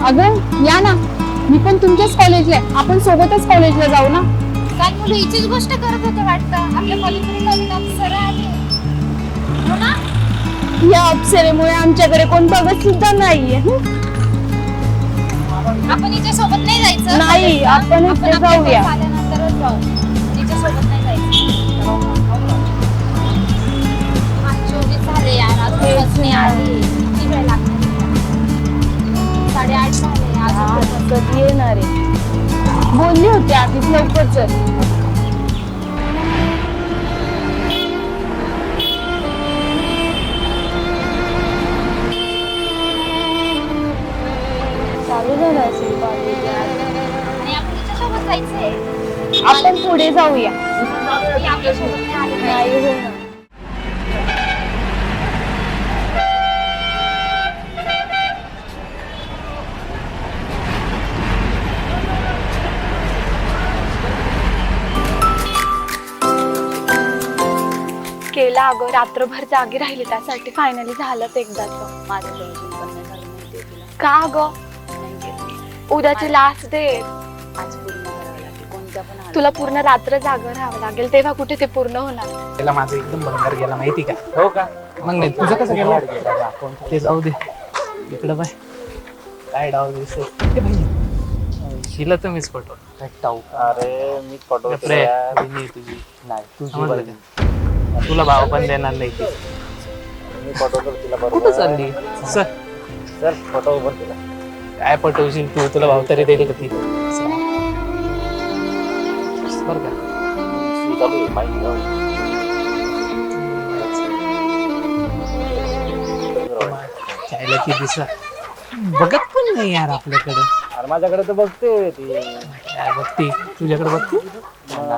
अगं या ना, मी पण तुमच्याच कॉलेजला आहे, आपण सोबतच कॉलेजला जाऊ ना. काल मुलं हिचीच गोष्ट करत होते वाटतं. आपल्या कॉलेजमध्ये नवीन अप्सरा आली हो ना. या अप्सरेमुळे आमच्याकडे कोण बघत सुद्धा नाहीये. आपण हिच्या सोबत नाही जायचं. नाही, आपण इथे आपल्या जाऊया. कॉलेज आल्यानंतरच जाऊ. हिच्या सोबत नाही जायचं. आज 24 झाले यार, अजून बस नाही आली. किती वेळ लागणार? 8:30 झाले. आज कधी येणार आहे? बोलली होती आधीच लवकर चल. चालू झालं असेल कॉलेज. आणि आपण हिच्या सोबत जायचंय. आपण पुढे जाऊया. ती आपल्या सोबत नाही आली पाहिजे. नाही होणार. केला अगं, रात्रभर जागी राहिली त्यासाठी. फायनली झालंच एकदाच. माझं टेन्शन पण नाही झालं माहितीये तुला. का अगं? नाही केलं. उद्याची लास्ट डेट. आज पूर्ण करावं लागेल कोणत्या पण हालतीत. तुला पूर्ण रात्र जागं राहावं लागेल, तेव्हा कुठे ते पूर्ण होणार. त्याला माझं एकदम भंगार गेला माहिती का? हो का? मग नाही तुझं कसं गेलं? ते जाऊ दे. इकडं बाय काय डाव दिसतोय हिला तर मीच पटवतो. अरे मी पटवतो तुझी नाही तुझी समजलं बहिणी. का? तुला भाव पण देणार नाही ती. मी पटवतो तिला कुठं बरोबर. चालली सर? चल पटव पण तिला. काय पटवशील तू? तुला भाव तरी देईल का ती? बरं का? ती चालू आहे माहिती जाऊ. चायला ती दिसा बघत पण नाही यार आपल्याकडे. अरे माझ्याकडे तर बघते ती. काय बघती? तुझ्याकडे बघती?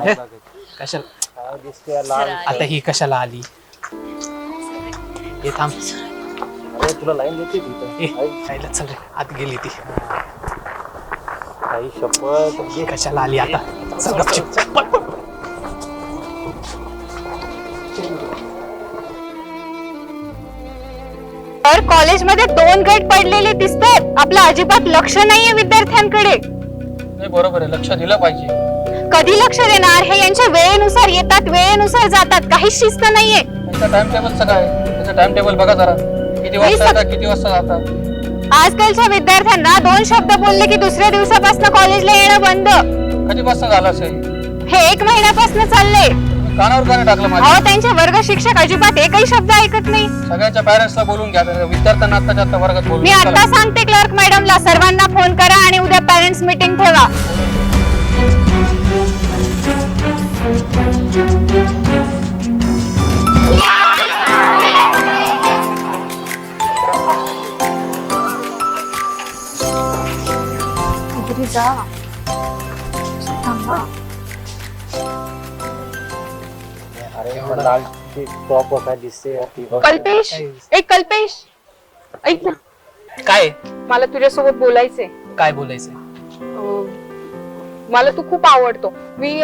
हे? कशाला? काय दिसते लाल. आता ही कशाला आली? हे थांब. अरे तुला लाईन देते ती तर. खायला चल रे, आत गेली ती. काही शपथ. ही कशाला आली आता? चल गपचूप. पळ, पळ. तर कॉलेजमध्ये 2 गट पडलेले दिसतात. आपलं अजिबात लक्ष नाहीये विद्यार्थ्यांकडे. नाही बरोबर आहे, लक्ष दिलं पाहिजे. कधी लक्ष देणार? हे यांच्या वेळेनुसार येतात, वेळेनुसार जातात. काहीच शिस्त नाहीये. त्यांचं टाइम टेबलचं काय? त्याचं टाइम टेबल बघा जरा. किती वाजता येतात, किती वाजता जातात. आजकालच्या विद्यार्थ्यांना 2 शब्द बोलले की दुसऱ्या दिवसापासून कॉलेजला येणं बंद. कधी वाजता झालं असेल? हे 1 महिन्यापासून चाललंय. तुम्ही कानावर काने टाकलं माझ्या. अहो, त्यांचे वर्ग शिक्षक अजिबात एकही शब्द ऐकत नाही. सगळ्यांच्या पॅरेंट्सला बोलून घ्या. विद्यार्थ्यांना आत्ताच्या आत्ता वर्गात बोलून मी आता सांगते क्लर्क मॅडमला, सर्वांना फोन करा आणि उद्या पॅरेंट्स मीटिंग ठेवा. अरे पण लाल ती टॉप काय दिसते ती बघ. कल्पेश, एक कल्पेश, ऐक ना, काय? मला तुझ्यासोबत बोलायचंय. काय बोलायचंय? मला तू खूप आवडतो. मी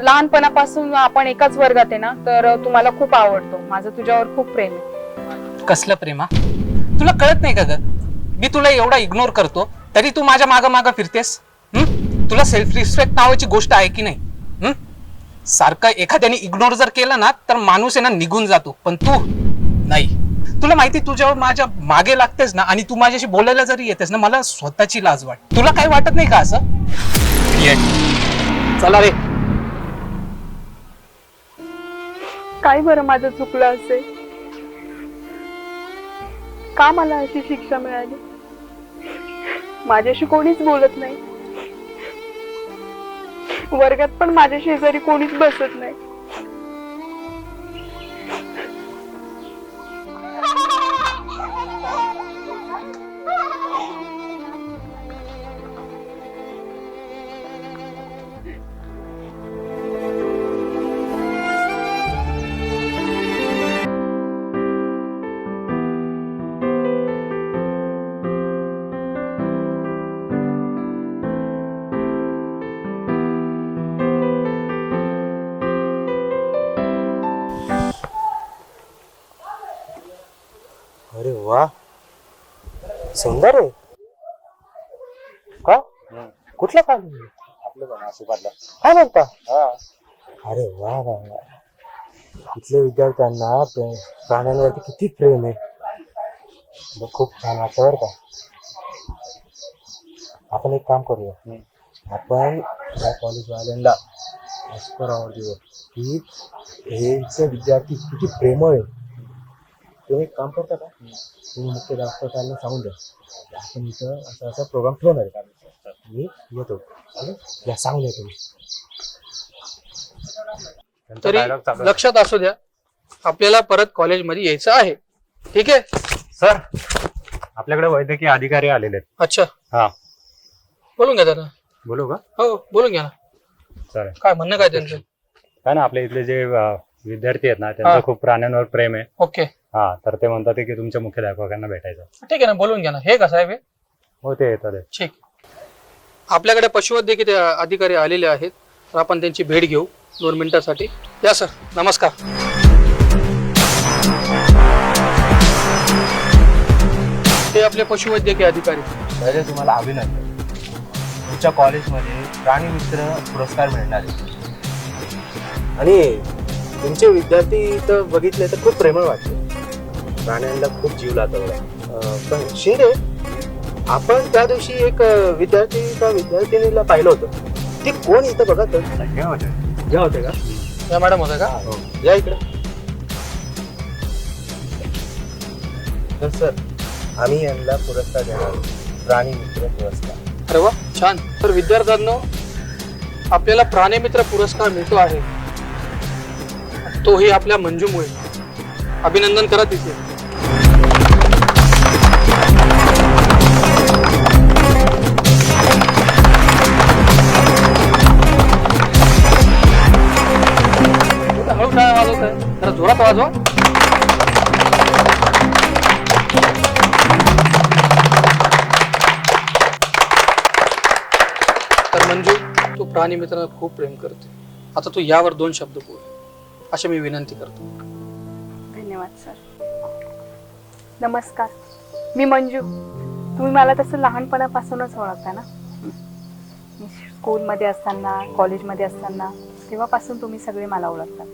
लहानपणापासून आपण एकाच वर्गात आहे ना, तर तू मला खूप आवडतो. माझं तुझ्यावर खूप प्रेम आहे. कसलं प्रेमा? तुला कळत नाही का ग? मी तुला एवढा इग्नोर करतो तरी तू माझ्या माग माग फिरतेस. तुला सेल्फ रिस्पेक्ट नावाची गोष्ट आहे की नाही? सारखं एखाद्याने इग्नोर जर केलं ना तर माणूस आहे ना निघून जातो, पण तू नाही. तुला माहिती तुझ्यावर माझ्या मागे लागतेस ना, आणि तू माझ्याशी बोलायला जरी येतेस ना, मला स्वतःची लाज वाटते. तुला काय वाटत नाही का असं? चला रे. काय बरं माझं चुकलं असेल? का मला अशी शिक्षा मिळाली? माझ्याशी कोणीच बोलत नाही. वर्गात पण माझ्या शेजारी कोणीच बसत नाही. अरे वा सुंदर आहे का? कुठला कॉलेज? आपलं का नाशिकातलं. काय म्हणता? अरे वा वा वा. इथल्या विद्यार्थ्यांना प्राण्यांवरती किती प्रेम आहे. खूप छान वाटतं बरं का. आपण एक काम करूया, आपण या कॉलेजवाल्यांना अस्कर आवड देऊ की हे विद्यार्थी किती प्रेमळ आहे. तुम्ही एक काम करता का, तुम्ही मुख्याध्यापकांना सांगून द्या आपण इथं असा असा प्रोग्राम ठेवणार आहे. मी येतो. या सांगून द्या तुम्ही. तरी लक्षात असू द्या, आपल्याला परत कॉलेजमध्ये यायचं आहे. ठीक आहे सर, आपल्याकडे वैद्यकीय अधिकारी आलेले आहेत. अच्छा, हा, बोलून घ्या जरा. बोलू का? हो बोलून घ्या ना. चालेल. काय म्हणणं काय त्यांचं? काय ना, आपल्या इथले जे विद्यार्थी आहेत ना, त्यांचं खूप प्राण्यांवर प्रेम आहे. ओके, हा, तर ते म्हणतात की तुमच्या मुख्याध्यापकांना भेटायचं. ठीक आहे ना, बोलून घ्या ना. हे का साहेब? हो, ते येतात. ठीक. आपल्याकडे पशुवैद्यकीय अधिकारी आलेले आहेत, तर आपण त्यांची भेट घेऊ 2 मिनिटासाठी. या सर, नमस्कार. ते आपले पशुवैद्यकीय अधिकारी. पहिले तुम्हाला अभिनंदन. तुमच्या कॉलेजमध्ये प्राणी मित्र पुरस्कार मिळणार आहे आणि तुमचे विद्यार्थी इथं बघितले तर खूप प्रेमळ वाटते. प्राण्यांना खूप जीव लावतो बघा. पण शिंदे, आपण त्या दिवशी एक विद्यार्थिनीला पाहिलं होतं. ती कोण इथं बघा तर? या होते का? या मॅडम होता का? या इकडे. तर सर, आम्ही यांना पुरस्कार देणार आहोत. प्राणी मित्र पुरस्कार. अरे वा, छान. तर विद्यार्थ्यांनो, आपल्याला प्राणीमित्र पुरस्कार मिळतो आहे, तोही आपल्या मंजूमुळे. अभिनंदन करा तिथे. हळू टाळ्या वाजवत आहे, जरा जोरात वाजवा. तर मंजू, तू प्राणी मित्रांना खूप प्रेम करते. आता तू यावर 2 शब्द बोल, अशी मी विनंती करतो. धन्यवाद सर. नमस्कार, मी मंजू. तुम्ही मला तसं लहानपणापासूनच ओळखता ना. मी स्कूलमध्ये असताना, कॉलेजमध्ये असताना, तेव्हापासून तुम्ही सगळे मला ओळखता.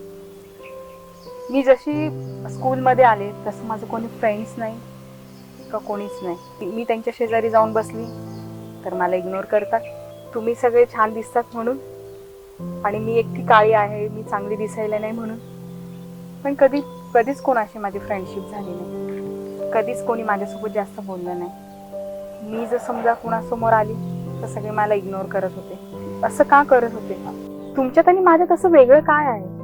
मी जशी स्कूलमध्ये आले तसं माझं कोणी फ्रेंड्स नाही का कोणीच नाही. मी त्यांच्या शेजारी जाऊन बसली तर मला इग्नोर करतात. तुम्ही सगळे छान दिसतात म्हणून, आणि मी एकटी काळी आहे, मी चांगली दिसायला नाही म्हणून. पण कधीच कोणाशी माझी फ्रेंडशिप झाली नाही. कधीच कोणी माझ्यासोबत जास्त बोललं नाही. मी जर समजा कुणासमोर आली तर सगळे मला इग्नोर करत होते. असं का करत होते? तुमच्यात आणि माझ्यात असं वेगळं काय आहे?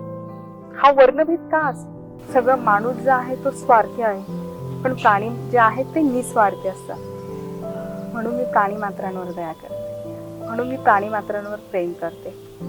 हा वर्णभेद का असं? सगळं माणूस जो आहे तो स्वार्थी आहे, पण प्राणी जे आहेत ते निस्वार्थी असतात. म्हणून मी प्राणी मात्रांवर दया करते, म्हणून मी प्राणी मात्रांवर प्रेम करते.